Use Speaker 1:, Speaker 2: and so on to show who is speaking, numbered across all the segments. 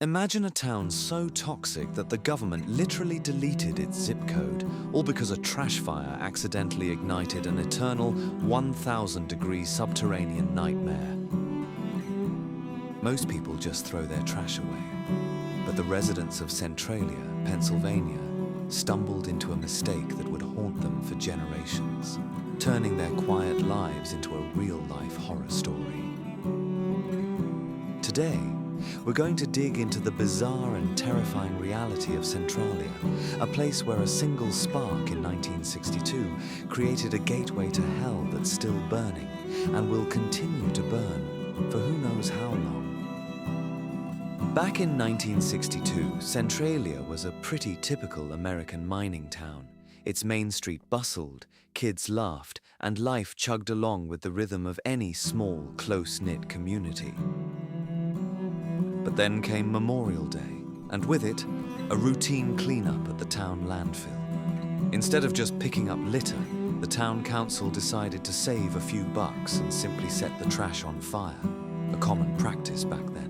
Speaker 1: Imagine a town so toxic that the government literally deleted its zip code, all because a trash fire accidentally ignited an eternal 1,000-degree subterranean nightmare. Most people just throw their trash away, but the residents of Centralia, Pennsylvania, stumbled into a mistake that would haunt them for generations, turning their quiet lives into a real-life horror story. Today, we're going to dig into the bizarre and terrifying reality of Centralia, a place where a single spark in 1962 created a gateway to hell that's still burning and will continue to burn for who knows how long. Back in 1962, Centralia was a pretty typical American mining town. Its main street bustled, kids laughed, and life chugged along with the rhythm of any small, close-knit community. But then came Memorial Day, and with it, a routine cleanup at the town landfill. Instead of just picking up litter, the town council decided to save a few bucks and simply set the trash on fire, a common practice back then.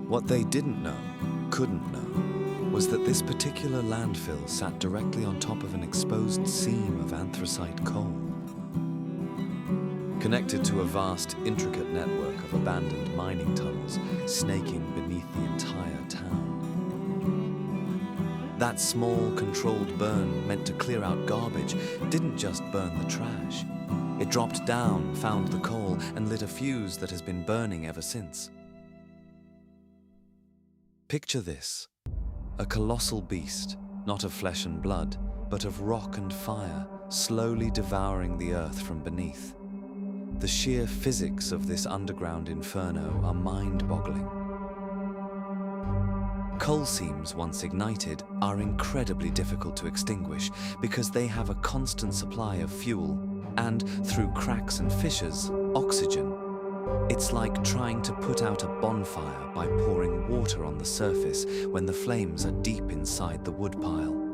Speaker 1: What they didn't know, couldn't know, was that this particular landfill sat directly on top of an exposed seam of anthracite coal, connected to a vast, intricate network of abandoned mining tunnels snaking beneath the entire town. That small, controlled burn meant to clear out garbage didn't just burn the trash. It dropped down, found the coal, and lit a fuse that has been burning ever since. Picture this. A colossal beast, not of flesh and blood, but of rock and fire, slowly devouring the earth from beneath. The sheer physics of this underground inferno are mind-boggling. Coal seams, once ignited, are incredibly difficult to extinguish because they have a constant supply of fuel and, through cracks and fissures, oxygen. It's like trying to put out a bonfire by pouring water on the surface when the flames are deep inside the woodpile.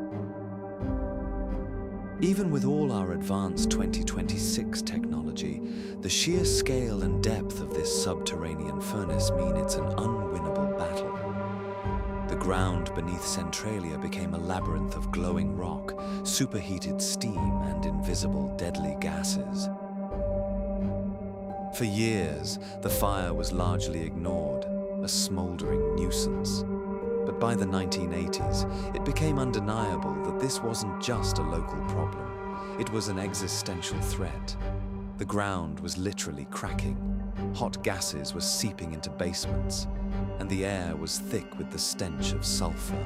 Speaker 1: Even with all our advanced 2026 technology, the sheer scale and depth of this subterranean furnace mean it's an unwinnable battle. The ground beneath Centralia became a labyrinth of glowing rock, superheated steam, and invisible deadly gases. For years, the fire was largely ignored, a smoldering nuisance. But by the 1980s, it became undeniable that this wasn't just a local problem. It was an existential threat. The ground was literally cracking. Hot gases were seeping into basements, and the air was thick with the stench of sulfur.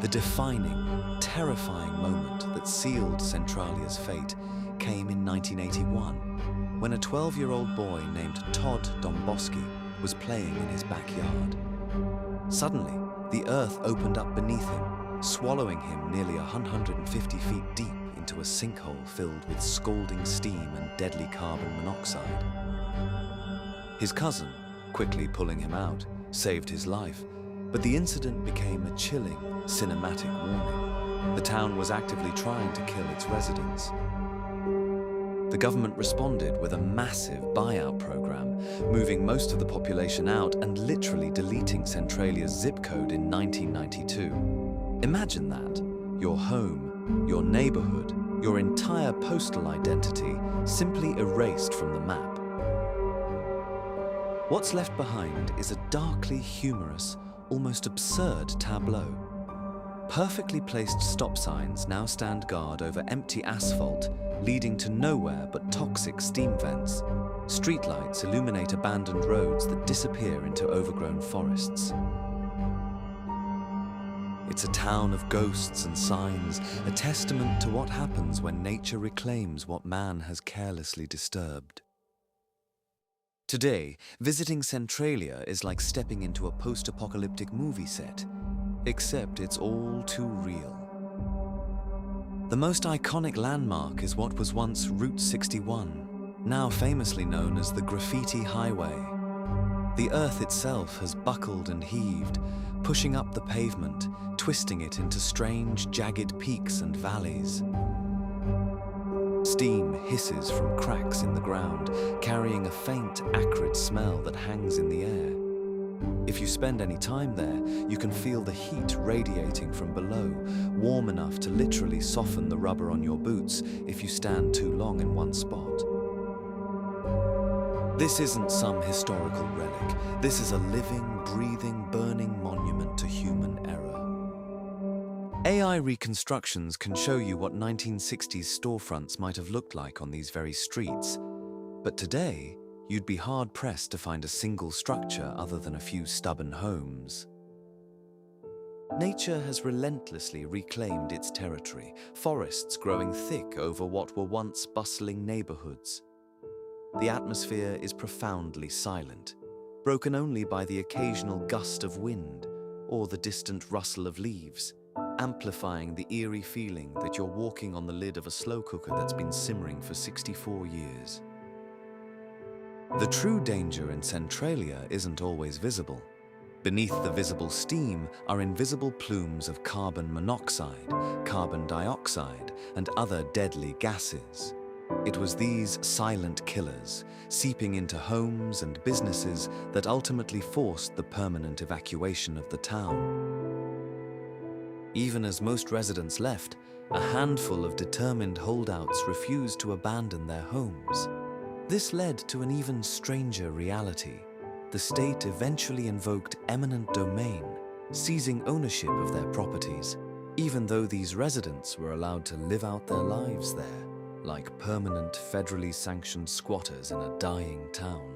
Speaker 1: The defining, terrifying moment that sealed Centralia's fate came in 1981, when a 12-year-old boy named Todd Domboski was playing in his backyard. Suddenly, the earth opened up beneath him, swallowing him nearly 150 feet deep into a sinkhole filled with scalding steam and deadly carbon monoxide. His cousin, quickly pulling him out, saved his life, but the incident became a chilling, cinematic warning. The town was actively trying to kill its residents. The government responded with a massive buyout program, moving most of the population out and literally deleting Centralia's zip code in 1992. Imagine that. Your home, your neighborhood, your entire postal identity simply erased from the map. What's left behind is a darkly humorous, almost absurd tableau. Perfectly placed stop signs now stand guard over empty asphalt, leading to nowhere but toxic steam vents. Streetlights illuminate abandoned roads that disappear into overgrown forests. It's a town of ghosts and signs, a testament to what happens when nature reclaims what man has carelessly disturbed. Today, visiting Centralia is like stepping into a post-apocalyptic movie set, except it's all too real. The most iconic landmark is what was once Route 61, now famously known as the Graffiti Highway. The earth itself has buckled and heaved, pushing up the pavement, twisting it into strange, jagged peaks and valleys. Steam hisses from cracks in the ground, carrying a faint, acrid smell that hangs in the air. If you spend any time there, you can feel the heat radiating from below, warm enough to literally soften the rubber on your boots if you stand too long in one spot. This isn't some historical relic. This is a living, breathing, burning monument to human error. AI reconstructions can show you what 1960s storefronts might have looked like on these very streets. But today, you'd be hard-pressed to find a single structure other than a few stubborn homes. Nature has relentlessly reclaimed its territory, forests growing thick over what were once bustling neighborhoods. The atmosphere is profoundly silent, broken only by the occasional gust of wind or the distant rustle of leaves, amplifying the eerie feeling that you're walking on the lid of a slow cooker that's been simmering for 64 years. The true danger in Centralia isn't always visible. Beneath the visible steam are invisible plumes of carbon monoxide, carbon dioxide, and other deadly gases. It was these silent killers, seeping into homes and businesses, that ultimately forced the permanent evacuation of the town. Even as most residents left, a handful of determined holdouts refused to abandon their homes. This led to an even stranger reality. The state eventually invoked eminent domain, seizing ownership of their properties, even though these residents were allowed to live out their lives there, like permanent federally sanctioned squatters in a dying town.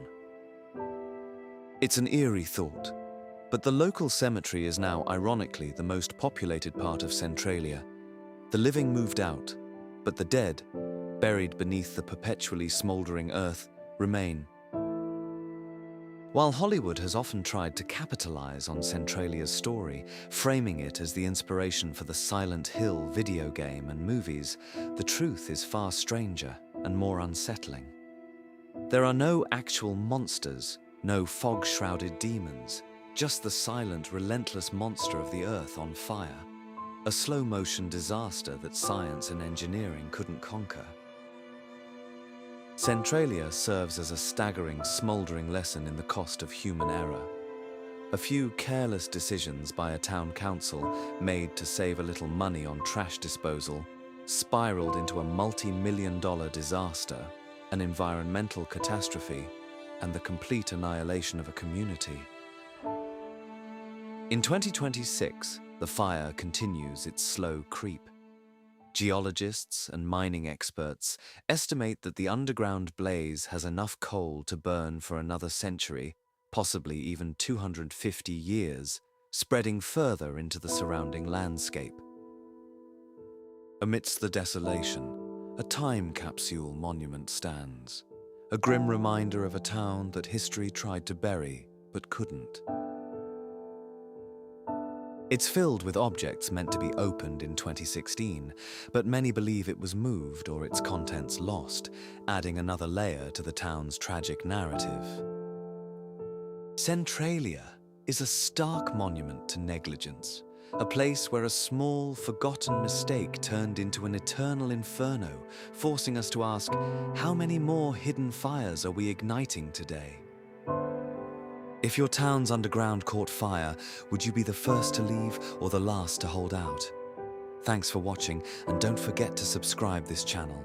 Speaker 1: It's an eerie thought, but the local cemetery is now ironically the most populated part of Centralia. The living moved out, but the dead, buried beneath the perpetually smoldering earth, remain. While Hollywood has often tried to capitalize on Centralia's story, framing it as the inspiration for the Silent Hill video game and movies, the truth is far stranger and more unsettling. There are no actual monsters, no fog-shrouded demons, just the silent, relentless monster of the earth on fire, a slow-motion disaster that science and engineering couldn't conquer. Centralia serves as a staggering, smoldering lesson in the cost of human error. A few careless decisions by a town council made to save a little money on trash disposal spiraled into a multi-million-dollar disaster, an environmental catastrophe, and the complete annihilation of a community. In 2026, the fire continues its slow creep. Geologists and mining experts estimate that the underground blaze has enough coal to burn for another century, possibly even 250 years, spreading further into the surrounding landscape. Amidst the desolation, a time capsule monument stands, a grim reminder of a town that history tried to bury but couldn't. It's filled with objects meant to be opened in 2016, but many believe it was moved or its contents lost, adding another layer to the town's tragic narrative. Centralia is a stark monument to negligence, a place where a small, forgotten mistake turned into an eternal inferno, forcing us to ask, how many more hidden fires are we igniting today? If your town's underground caught fire, would you be the first to leave or the last to hold out? Thanks for watching, and don't forget to subscribe this channel.